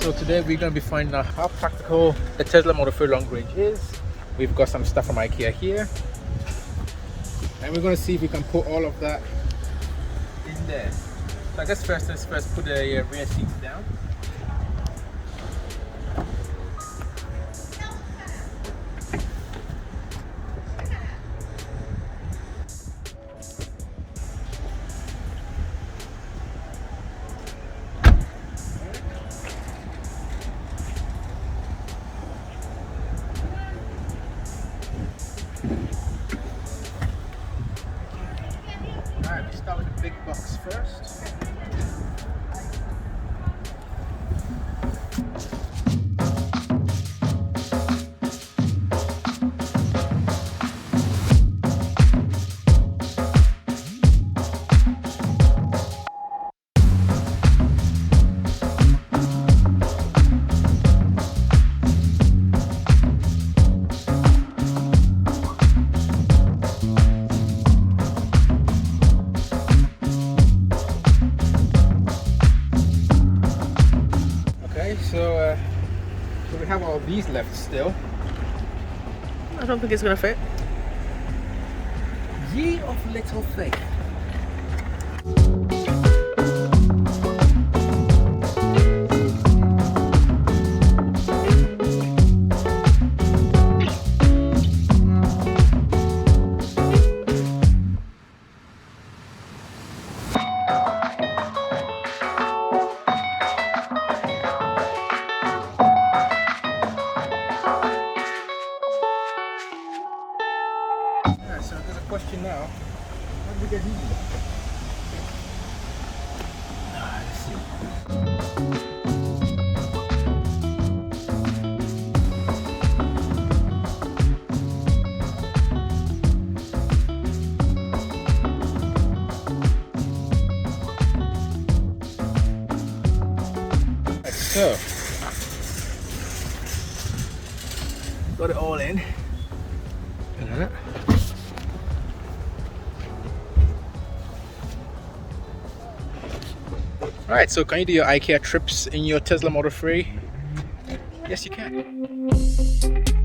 So today we're going to be finding out how practical the Tesla Model 3 long range is. We've got some stuff from IKEA here, and we're going to see if we can put all of that in there. So I guess first let's put the rear seats down. Alright, we start with the big box first. So we have all these left still. I don't think it's gonna fit. Ye of little faith. So there's a question now. How do we get these? Let's see. Like so. Got it all in. Alright, so can you do your IKEA trips in your Tesla Model 3? Yes, you can.